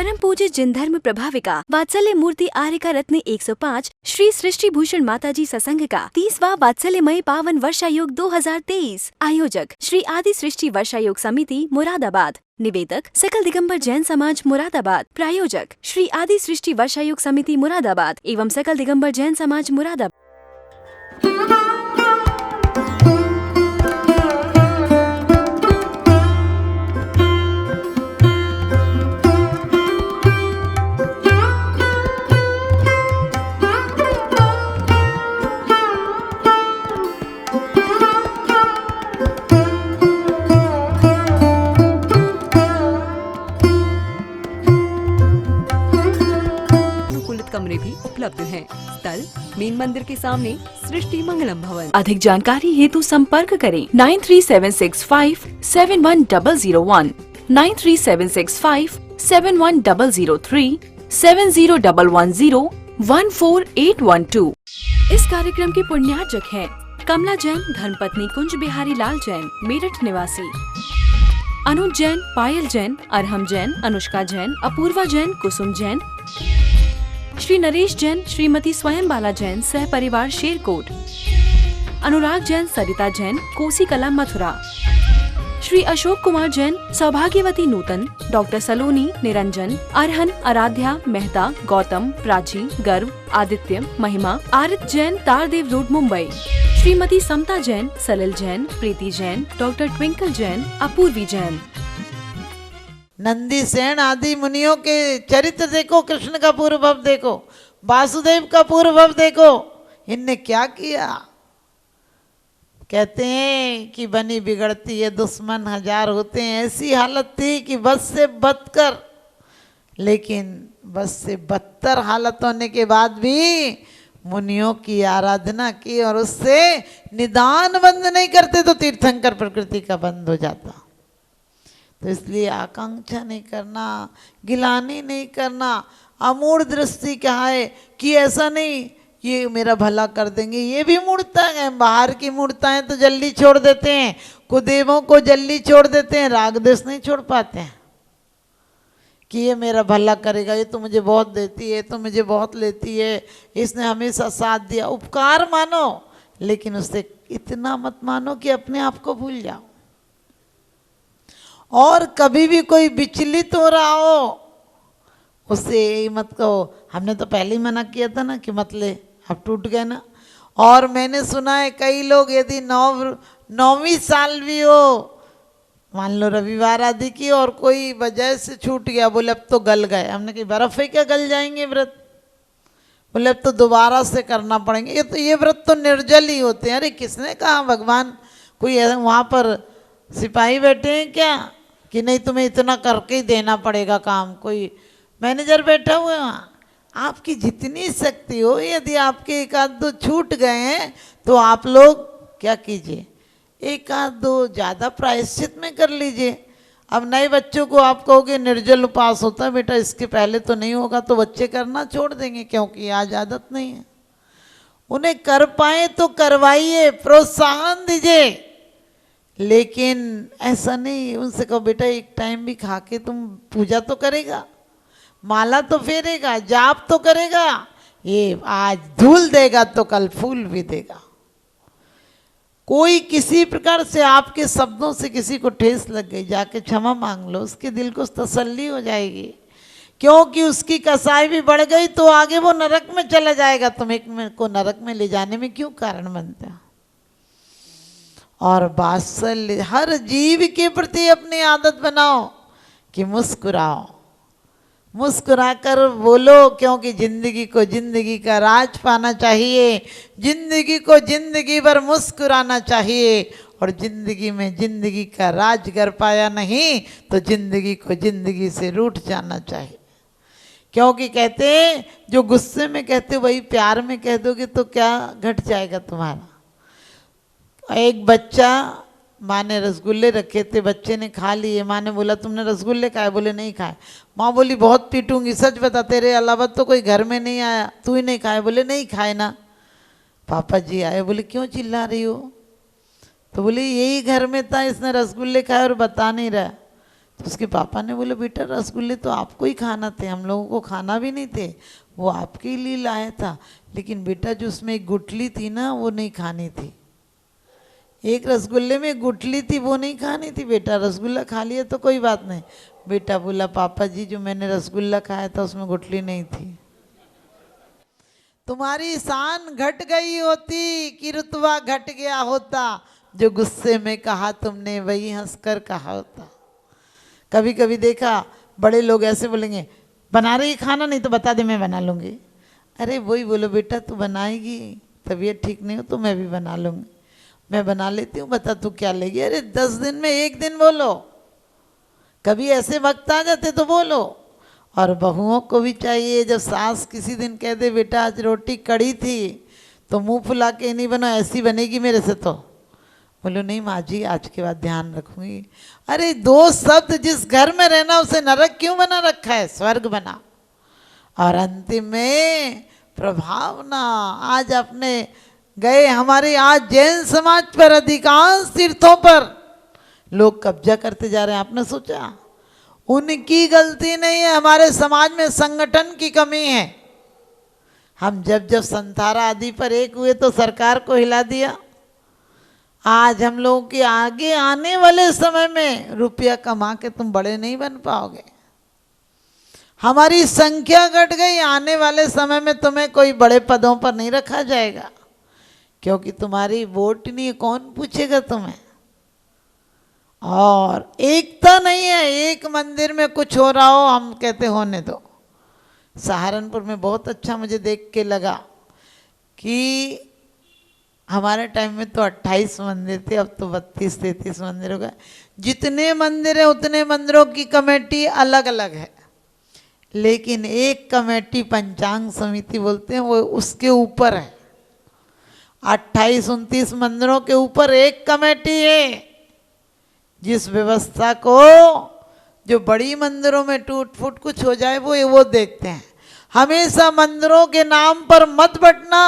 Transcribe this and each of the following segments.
परम पूज्य जिन धर्म प्रभाविका वात्सल्य मूर्ति आर्यका रत्न 105 श्री सृष्टि भूषण माताजी सत्संग का 30वां वात्सल्यमय पावन वर्षायोग 2023। आयोजक श्री आदि सृष्टि वर्षायोग समिति मुरादाबाद। निवेदक सकल दिगंबर जैन समाज मुरादाबाद। प्रायोजक श्री आदि सृष्टि वर्षायोग समिति मुरादाबाद एवं सकल दिगंबर जैन समाज मुरादाबाद। कमरे भी उपलब्ध हैं। स्थल मेन मंदिर के सामने सृष्टि मंगलम भवन। अधिक जानकारी हेतु संपर्क करें 9376571001, 9376571003, 7011014812। इस कार्यक्रम के पुण्यार्चक हैं कमला जैन धर्मपत्नी कुंज बिहारी लाल जैन मेरठ निवासी, अनुज जैन, पायल जैन, अरहम जैन, अनुष्का जैन, अपूर्वा जैन, कुसुम जैन, श्री नरेश जैन, श्रीमती स्वयं बाला जैन सह परिवार शेरकोट, अनुराग जैन, सरिता जैन, कोसी कला मथुरा, श्री अशोक कुमार जैन, सौभाग्यवती नूतन, डॉक्टर सलोनी, निरंजन, अरहन, आराध्या, मेहता, गौतम, प्राची, गर्व, आदित्य, महिमा, आरित जैन, तारदेव रोड मुंबई, श्रीमती समता जैन, सलिल जैन, प्रीति जैन, डॉक्टर ट्विंकल जैन, अपूर्वी जैन। नंदी सेन आदि मुनियों के चरित्र देखो, कृष्ण का पूर्व भव देखो, वासुदेव का पूर्व भव देखो, इनने क्या किया। कहते हैं कि बनी बिगड़ती है दुश्मन हजार होते हैं। ऐसी हालत थी कि बस से बदकर, लेकिन बस से बदतर हालत होने के बाद भी मुनियों की आराधना की और उससे निदान बंद नहीं करते तो तीर्थंकर प्रकृति का बंद हो जाता। तो इसलिए आकांक्षा नहीं करना, गिलानी नहीं करना, अमूढ़ दृष्टि क्या है कि ऐसा नहीं ये मेरा भला कर देंगे, ये भी मूर्ता है। बाहर की मूर्ताएं तो जल्दी छोड़ देते हैं, कुदेवों को जल्दी छोड़ देते हैं, राग देश नहीं छोड़ पाते हैं कि ये मेरा भला करेगा, ये तो मुझे बहुत देती है, तो मुझे बहुत लेती है, इसने हमेशा साथ दिया। उपकार मानो, लेकिन उससे इतना मत मानो कि अपने आप को भूल जाओ। और कभी भी कोई विचलित हो रहा हो उससे यही मत कहो हमने तो पहले ही मना किया था ना कि मत ले, अब टूट गए ना। और मैंने सुना है कई लोग यदि 9वीं साल भी हो, मान लो रविवार आदि की, और कोई वजह से छूट गया, बोले अब तो गल गए। हमने कहा बर्फ है क्या गल जाएंगे व्रत? बोले अब तो दोबारा से करना पड़ेंगे। ये व्रत तो निर्जल ही होते हैं। अरे किसने कहा? भगवान कोई वहाँ पर सिपाही बैठे हैं क्या कि नहीं तुम्हें इतना करके ही देना पड़ेगा काम? कोई मैनेजर बैठा हुआ है वहाँ? आपकी जितनी शक्ति हो, यदि आपके एक आध दो छूट गए हैं तो आप लोग क्या कीजिए, एक आध दो ज़्यादा प्रायश्चित में कर लीजिए। अब नए बच्चों को आप कहोगे निर्जल उपवास होता है बेटा, इसके पहले तो नहीं होगा, तो बच्चे करना छोड़ देंगे क्योंकि आज आदत नहीं है। उन्हें कर पाए तो करवाइए, प्रोत्साहन दीजिए, लेकिन ऐसा नहीं उनसे कहो बेटा एक टाइम भी खा के तुम पूजा तो करेगा, माला तो फेरेगा, जाप तो करेगा, ये आज धूल देगा तो कल फूल भी देगा। कोई किसी प्रकार से आपके शब्दों से किसी को ठेस लग गई, जाके क्षमा मांग लो, उसके दिल को तसल्ली हो जाएगी। क्योंकि उसकी कसाई भी बढ़ गई तो आगे वो नरक में चला जाएगा। तुम एक को नरक में ले जाने में क्यों कारण बनते हो? और वात्सल्य हर जीव के प्रति अपनी आदत बनाओ कि मुस्कुराओ, मुस्कुराकर बोलो, क्योंकि जिंदगी को जिंदगी का राज पाना चाहिए, जिंदगी को जिंदगी भर मुस्कुराना चाहिए। और जिंदगी में जिंदगी का राज कर पाया नहीं तो जिंदगी को जिंदगी से रूठ जाना चाहिए। क्योंकि कहते हैं जो गुस्से में कहते वही प्यार में कह दोगे तो क्या घट जाएगा तुम्हारा। एक बच्चा, माँ ने रसगुल्ले रखे थे, बच्चे ने खा लिए, माँ ने बोला तुमने रसगुल्ले खाए? बोले नहीं खाए। माँ बोली बहुत पीटूंगी, सच बता तेरे अलावा तो कोई घर में नहीं आया, तू ही नहीं खाए? बोले नहीं खाए ना। पापा जी आए, बोले क्यों चिल्ला रही हो? तो बोले यही घर में था, इसने रसगुल्ले खाए और बता नहीं रहा। तो उसके पापा ने बोले बेटा रसगुल्ले तो आपको ही खाना थे, हम लोगों को खाना भी नहीं थे, वो आपके लिए लाया था, लेकिन बेटा जो उसमें एक गुठली थी ना वो नहीं खानी थी, एक रसगुल्ले में गुठली थी वो नहीं खानी थी बेटा, रसगुल्ला खा लिया तो कोई बात नहीं। बेटा बोला पापा जी जो मैंने रसगुल्ला खाया था उसमें गुठली नहीं थी। तुम्हारी शान घट गई होती कि रुतबा घट गया होता, जो गुस्से में कहा तुमने वही हंसकर कहा होता। कभी कभी देखा बड़े लोग ऐसे बोलेंगे बना रही खाना, नहीं तो बता दे मैं बना लूँगी। अरे वही बोलो बेटा तू बनाएगी, तबीयत ठीक नहीं हो तो मैं भी बना लूँगी, मैं बना लेती हूँ, बता तू क्या लेगी। अरे 10 दिन में 1 दिन बोलो, कभी ऐसे वक्त आ जाते तो बोलो। और बहुओं को भी चाहिए, जब सास किसी दिन कह दे बेटा आज रोटी कड़ी थी तो मुंह फुला के नहीं बनो, ऐसी बनेगी मेरे से, तो बोलो नहीं माँ जी आज के बाद ध्यान रखूंगी। अरे 2 शब्द जिस घर में रहना उसे नरक क्यों बना रखा है, स्वर्ग बना। और अंतिम में प्रभावना, आज अपने गए हमारे आज जैन समाज पर अधिकांश तीर्थों पर लोग कब्जा करते जा रहे हैं। आपने सोचा उनकी गलती नहीं है, हमारे समाज में संगठन की कमी है। हम जब जब संथारा आदि पर एक हुए तो सरकार को हिला दिया। आज हम लोगों के आगे आने वाले समय में रुपया कमा के तुम बड़े नहीं बन पाओगे। हमारी संख्या घट गई, आने वाले समय में तुम्हें कोई बड़े पदों पर नहीं रखा जाएगा, क्योंकि तुम्हारी वोट नहीं है, कौन पूछेगा तुम्हें। और एकता नहीं है, एक मंदिर में कुछ हो रहा हो हम कहते होने दो। सहारनपुर में बहुत अच्छा मुझे देख के लगा कि हमारे टाइम में तो 28 मंदिर थे, अब तो 32-33 मंदिर हो गए। जितने मंदिर हैं उतने मंदिरों की कमेटी अलग अलग है, लेकिन एक कमेटी पंचांग समिति बोलते हैं, वो उसके ऊपर है। 28-29 मंदिरों के ऊपर एक कमेटी है, जिस व्यवस्था को जो बड़ी मंदिरों में टूट फूट कुछ हो जाए वो देखते हैं। हमेशा मंदिरों के नाम पर मत बंटना,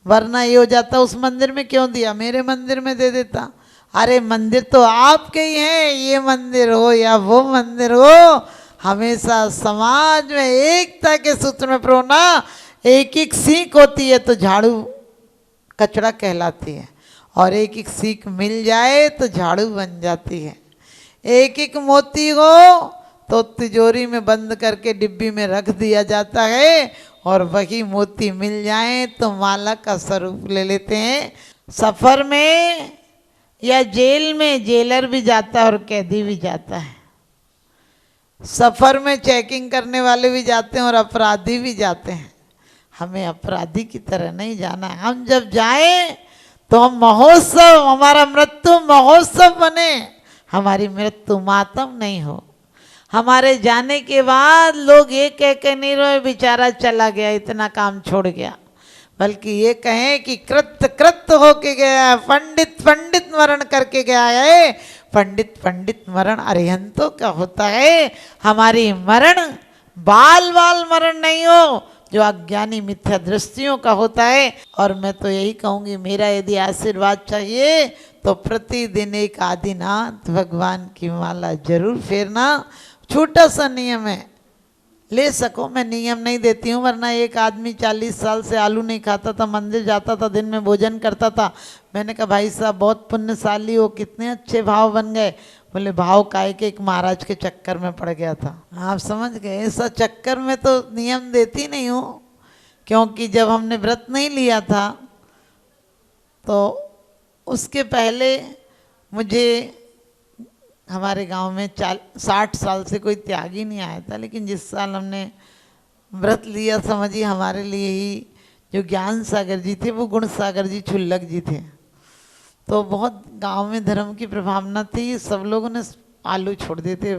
वरना ये हो जाता उस मंदिर में क्यों दिया, मेरे मंदिर में दे देता। अरे मंदिर तो आपके ही हैं, ये मंदिर हो या वो मंदिर हो, हमेशा समाज में एकता के सूत्र में प्रोना। एक एक सीख होती है तो झाड़ू कचरा कहलाती है, और एक एक सीख मिल जाए तो झाड़ू बन जाती है। एक एक मोती हो तो तिजोरी में बंद करके डिब्बी में रख दिया जाता है, और वही मोती मिल जाए तो माला का स्वरूप ले लेते हैं। सफर में या जेल में जेलर भी जाता है और कैदी भी जाता है। सफर में चेकिंग करने वाले भी जाते हैं और अपराधी भी जाते हैं। हमें अपराधी की तरह नहीं जाना है। हम जब जाएं तो हम महोत्सव, हमारा मृत्यु महोत्सव बने, हमारी मृत्यु मातम नहीं हो। हमारे जाने के बाद लोग ये कह के नहीं रोए बेचारा चला गया, इतना काम छोड़ गया, बल्कि ये कहें कि कृत्य कृत्य होके गया, पंडित पंडित मरण करके गया है। पंडित पंडित मरण अरिहंतों का होता है, हमारी मरण बाल बाल मरण नहीं हो जो अज्ञानी मिथ्या दृष्टियों का होता है। और मैं तो यही कहूँगी, मेरा यदि आशीर्वाद चाहिए तो प्रतिदिन एक आदिनाथ भगवान की माला जरूर फेरना। छोटा सा नियम है, ले सको, मैं नियम नहीं देती हूँ, वरना एक आदमी 40 साल से आलू नहीं खाता था, मंदिर जाता था, दिन में भोजन करता था। मैंने कहा भाई साहब बहुत पुण्यशाली हो, कितने अच्छे भाव बन गए। बोले भाव काहे के, एक महाराज के चक्कर में पड़ गया था। आप समझ गए, ऐसा चक्कर में तो नियम देती नहीं हूँ, क्योंकि जब हमने व्रत नहीं लिया था तो उसके पहले मुझे हमारे गांव में 60 साल से कोई त्यागी नहीं आया था, लेकिन जिस साल हमने व्रत लिया समझिए हमारे लिए ही जो ज्ञान सागर जी थे वो गुण सागर जी छुल्लक जी थे। तो बहुत गांव में धर्म की प्रभावना थी, सब लोगों ने आलू छोड़ दिए थे,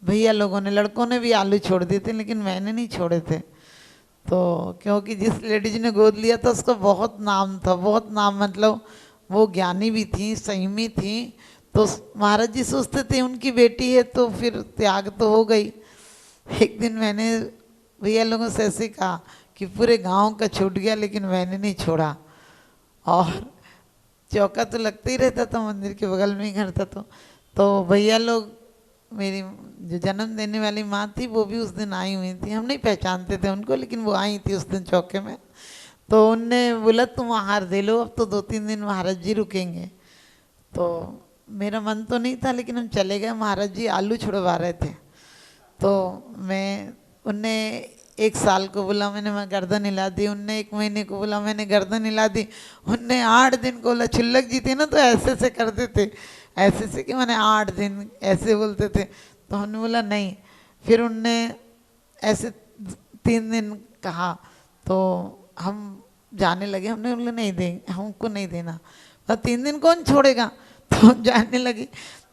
भैया लोगों ने, लड़कों ने भी आलू छोड़ दिए थे, लेकिन मैंने नहीं छोड़े थे। तो क्योंकि जिस लेडीज ने गोद लिया था उसका बहुत नाम था, बहुत नाम, मतलब वो ज्ञानी भी थी, संयमी थी। तो महाराज जी सोचते थे उनकी बेटी है तो फिर त्याग तो हो गई। एक दिन मैंने भैया लोगों से ऐसे कहा कि पूरे गांव का छूट गया लेकिन मैंने नहीं छोड़ा। और चौका तो लगता ही रहता था, मंदिर के बगल में ही घर था। तो भैया लोग मेरी जो जन्म देने वाली माँ थी वो भी उस दिन आई हुई थी। हम नहीं पहचानते थे उनको, लेकिन वो आई थी उस दिन चौके में। तो उनने बोला तुम आहार दे लो, अब तो 2-3 दिन महाराज जी रुकेंगे। तो मेरा मन तो नहीं था, लेकिन हम चले गए। महाराज जी आलू छुड़वा रहे थे, तो उनने 1 साल को बोला मैं गर्दन हिला दी, उनने 1 महीने को बोला मैंने गर्दन हिला दी, उनने 8 दिन को बोला। छुल्लक जी थे ना, तो ऐसे से करते थे, ऐसे से कि मैंने 8 दिन ऐसे बोलते थे। तो हमने बोला नहीं। फिर उनने ऐसे 3 दिन कहा, तो हम जाने लगे। हमने बोला नहीं देंगे, हमको नहीं देना। तो 3 दिन कौन छोड़ेगा, तो हम जाने लगे।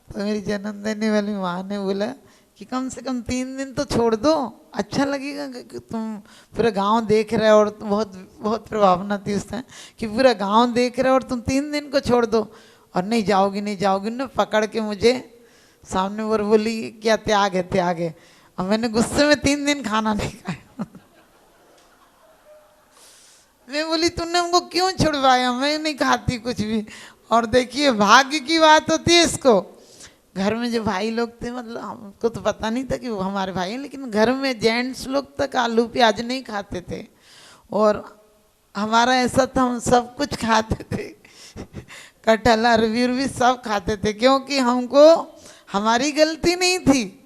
तो मेरी जन्म देने वाली माँ ने बोला कि कम से कम 3 दिन तो छोड़ दो, अच्छा लगेगा कि तुम पूरा गांव देख रहे हो। और बहुत बहुत प्रभावना थी उस टाइम कि पूरा गांव देख रहे हो और तुम 3 दिन को छोड़ दो। और नहीं जाओगी नहीं जाओगी, ने पकड़ के मुझे सामने और बोली क्या त्याग है त्याग है। और मैंने गुस्से में 3 दिन खाना नहीं खाया। मैं बोली तुमने हमको क्यों छुड़वाया, मैं नहीं खाती कुछ भी। और देखिए भाग्य की बात होती है इसको। घर में जो भाई लोग थे, मतलब हमको तो पता नहीं था कि वो हमारे भाई हैं, लेकिन घर में जेंट्स लोग तक आलू प्याज नहीं खाते थे। और हमारा ऐसा था, हम सब कुछ खाते थे, कटहल अरबी उरबी सब खाते थे, क्योंकि हमको हमारी गलती नहीं थी।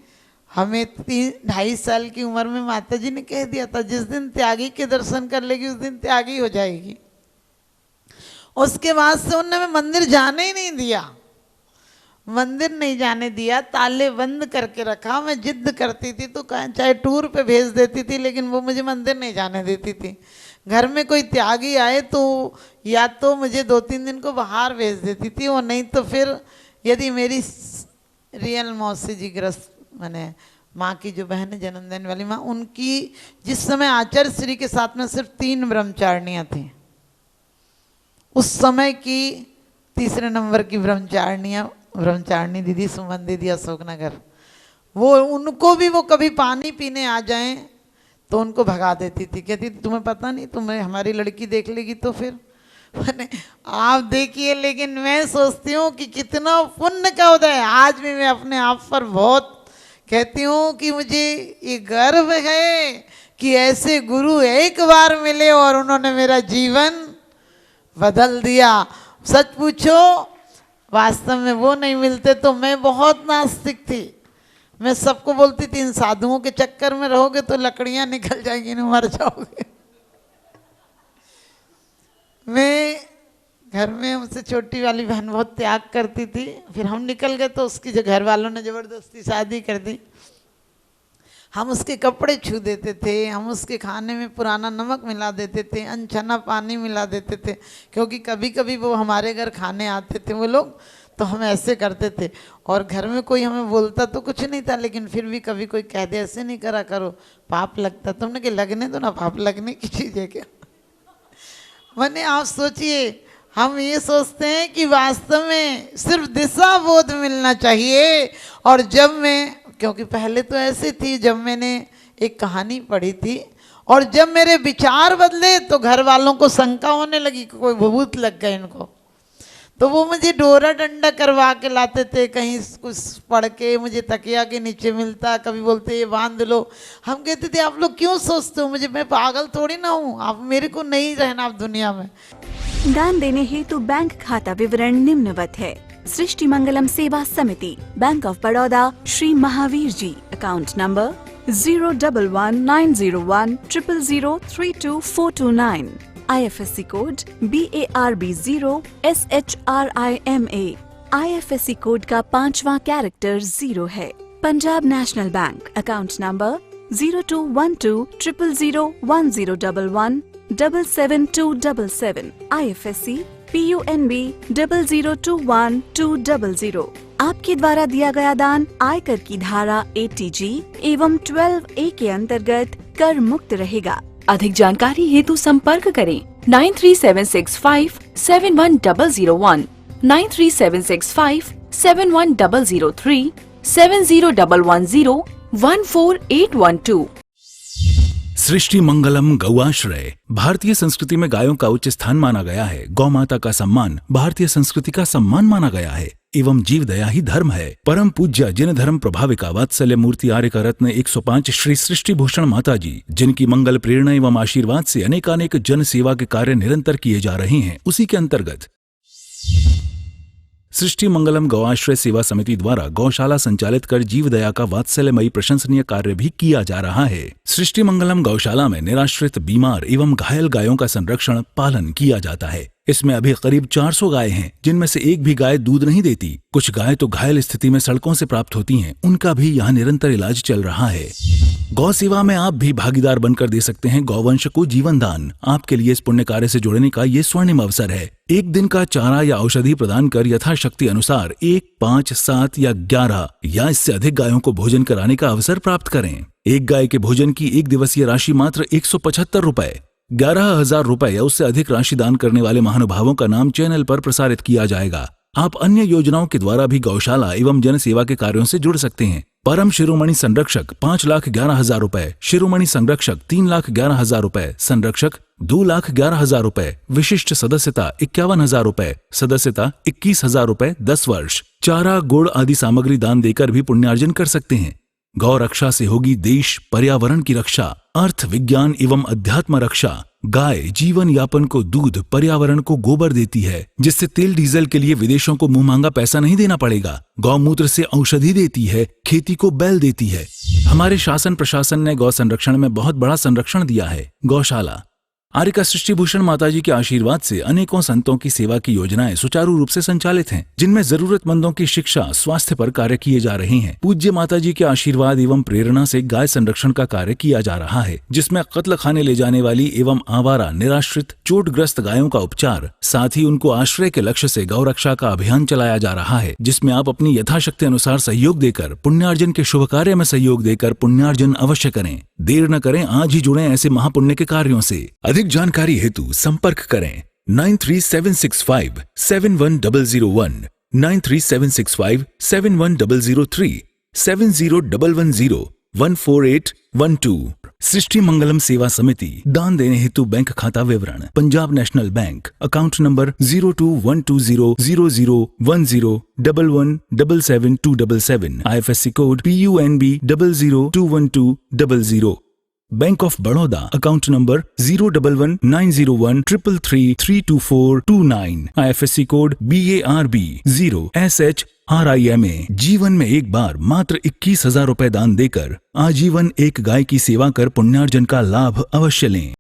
हमें 3-2.5 साल की उम्र में माता जी ने कह दिया था जिस दिन त्यागी के दर्शन कर लेगी उस दिन त्यागी हो जाएगी। उसके बाद से उन्होंने हमें मंदिर जाने ही नहीं दिया, मंदिर नहीं जाने दिया, ताले बंद करके रखा। मैं जिद करती थी तो चाहे टूर पे भेज देती थी, लेकिन वो मुझे मंदिर नहीं जाने देती थी। घर में कोई त्यागी आए तो या तो मुझे 2-3 दिन को बाहर भेज देती थी, और नहीं तो फिर यदि मेरी रियल मौसी जी ग्रस्त मैंने माँ की जो बहन है जन्म देने वाली माँ, उनकी जिस समय आचार्य श्री के साथ में सिर्फ 3 ब्रह्मचारिणियाँ थी, उस समय की 3रे नंबर की ब्रह्मचारिणी दीदी सुमन दीदी अशोकनगर, वो उनको भी वो कभी पानी पीने आ जाएं तो उनको भगा देती थी। कहती तुम्हें पता नहीं, तुम्हें हमारी लड़की देख लेगी तो फिर। मैंने आप देखिए, लेकिन मैं सोचती हूँ कि कितना पुण्य का उदय है। आज भी मैं अपने आप पर बहुत कहती हूँ कि मुझे ये गर्व है कि ऐसे गुरु एक बार मिले और उन्होंने मेरा जीवन बदल दिया। सच पूछो, वास्तव में वो नहीं मिलते तो मैं बहुत नास्तिक थी। मैं सबको बोलती थी इन साधुओं के चक्कर में रहोगे तो लकड़ियां निकल जाएंगी, न मर जाओगे। मैं घर में हमसे छोटी वाली बहन बहुत त्याग करती थी। फिर हम निकल गए तो उसकी जो घर वालों ने जबरदस्ती शादी कर दी। हम उसके कपड़े छू देते थे, हम उसके खाने में पुराना नमक मिला देते थे, अनछना पानी मिला देते थे, क्योंकि कभी कभी वो हमारे घर खाने आते थे वो लोग, तो हम ऐसे करते थे। और घर में कोई हमें बोलता तो कुछ नहीं था, लेकिन फिर भी कभी कोई कह दे ऐसे नहीं करा करो पाप लगता। तुमने कि लगने दो ना, पाप लगने की चीज़ है क्या। मैंने आप सोचिए, हम ये सोचते हैं कि वास्तव में सिर्फ दिशा बोध मिलना चाहिए। और जब मैं, क्योंकि पहले तो ऐसे थी, जब मैंने एक कहानी पढ़ी थी और जब मेरे विचार बदले तो घर वालों को शंका होने लगी कि कोई भूत लग गए इनको, तो वो मुझे डोरा डंडा करवा के लाते थे। कहीं कुछ पढ़ के मुझे तकिया के नीचे मिलता, कभी बोलते ये बांध लो। हम कहते थे आप लोग क्यों सोचते हो मुझे, मैं पागल थोड़ी ना हूँ, आप मेरे को नहीं रहना आप दुनिया में। दान देने हेतु बैंक खाता विवरण निम्नवत है। सृष्टि Mangalam Seva Samiti, bank of Baroda, Shri Mahavir ji, account number 011901000322429, IFSC code BARB0 SHRIMA, IFSC code का 5वां कैरेक्टर 0 है। Punjab national bank, account number 0212000111 77277, IFSC PUNB 0021200। आपके द्वारा दिया गया दान आयकर की धारा 80G एवं 12A के अंतर्गत कर मुक्त रहेगा। अधिक जानकारी हेतु संपर्क करें 9376571001, 9376571003, 70110148112। सृष्टि मंगलम गौआश्रय। भारतीय संस्कृति में गायों का उच्च स्थान माना गया है। गौ माता का सम्मान भारतीय संस्कृति का सम्मान माना गया है एवं जीव दया ही धर्म है। परम पूज्य जिन धर्म प्रभाविका वात्सल्य मूर्ति आर्य का रत्न 105 श्री सृष्टि भूषण माता जी, जिनकी मंगल प्रेरणा एवं आशीर्वाद से अनेकानेक जन सेवा के कार्य निरंतर किए जा रहे हैं, उसी के अंतर्गत सृष्टि मंगलम गौआश्रय सेवा समिति द्वारा गौशाला संचालित कर जीव दया का वात्सल्यमयी प्रशंसनीय कार्य भी किया जा रहा है। सृष्टि मंगलम गौशाला में निराश्रित, बीमार एवं घायल गायों का संरक्षण पालन किया जाता है। इसमें अभी करीब 400 गाय हैं, जिनमें से एक भी गाय दूध नहीं देती। कुछ गाय तो घायल स्थिति में सड़कों से प्राप्त होती हैं, उनका भी यहाँ निरंतर इलाज चल रहा है। गौ सेवा में आप भी भागीदार बनकर दे सकते हैं गौवंश को जीवन दान। आपके लिए इस पुण्य कार्य से जुड़ने का ये स्वर्णिम अवसर है। एक दिन का चारा या औषधि प्रदान कर यथाशक्ति अनुसार 1, 5, 7 या 11 या इससे अधिक गायों को भोजन कराने का अवसर प्राप्त करें। एक गाय के भोजन की एक दिवसीय राशि मात्र 175 रुपए। 11,000 रुपए या उससे अधिक राशि दान करने वाले महानुभावों का नाम चैनल पर प्रसारित किया जाएगा। आप अन्य योजनाओं के द्वारा भी गौशाला एवं जन सेवा के कार्यों से जुड़ सकते हैं। परम शिरोमणि संरक्षक 5,11,000 रुपए, शिरोमणि संरक्षक 3,11,000 रुपए, संरक्षक 2,11,000 रुपए, विशिष्ट सदस्यता 51,000 रुपए, सदस्यता 21,000 रुपए 10 वर्ष। चारा, गुड़ आदि सामग्री दान देकर भी पुण्यार्जन कर सकते हैं। गौ रक्षा से होगी देश पर्यावरण की रक्षा, अर्थ विज्ञान एवं अध्यात्म रक्षा। गाय जीवन यापन को दूध, पर्यावरण को गोबर देती है, जिससे तेल डीजल के लिए विदेशों को मुंह मांगा पैसा नहीं देना पड़ेगा। गौमूत्र से औषधि देती है, खेती को बैल देती है। हमारे शासन प्रशासन ने गौ संरक्षण में बहुत बड़ा संरक्षण दिया है। गौशाला आर्य का सृष्टि भूषण माता जी के आशीर्वाद से अनेकों संतों की सेवा की योजनाएं सुचारू रूप से संचालित हैं, जिनमें जरूरतमंदों की शिक्षा, स्वास्थ्य पर कार्य किए जा रहे हैं। पूज्य माता जी के आशीर्वाद एवं प्रेरणा से गाय संरक्षण का कार्य किया जा रहा है, जिसमें कत्ल खाने ले जाने वाली एवं आवारा, निराश्रित, चोटग्रस्त गायों का उपचार, साथ ही उनको आश्रय के लक्ष्य से गौ रक्षा का अभियान चलाया जा रहा है, जिसमें आप अपनी यथाशक्ति अनुसार सहयोग देकर पुण्यार्जन के शुभ कार्य में सहयोग देकर पुण्यार्जन अवश्य करें। देर न करें, आज ही जुड़ें ऐसे महापुण्य के कार्यों से। अधिक जानकारी हेतु संपर्क करें 9376571001, 9376571003, 7011014812। सृष्टि मंगलम सेवा समिति। दान देने हेतु बैंक खाता विवरण: Punjab national bank, account number 02120000117777, IFSC code PUNB 0021200। Bank of Baroda, account number 0119013332429, IFSC code BARB 0SHRIMA। जीवन में एक बार मात्र 21,000 रुपए दान देकर आजीवन एक गाय की सेवा कर पुण्यार्जन का लाभ अवश्य लें।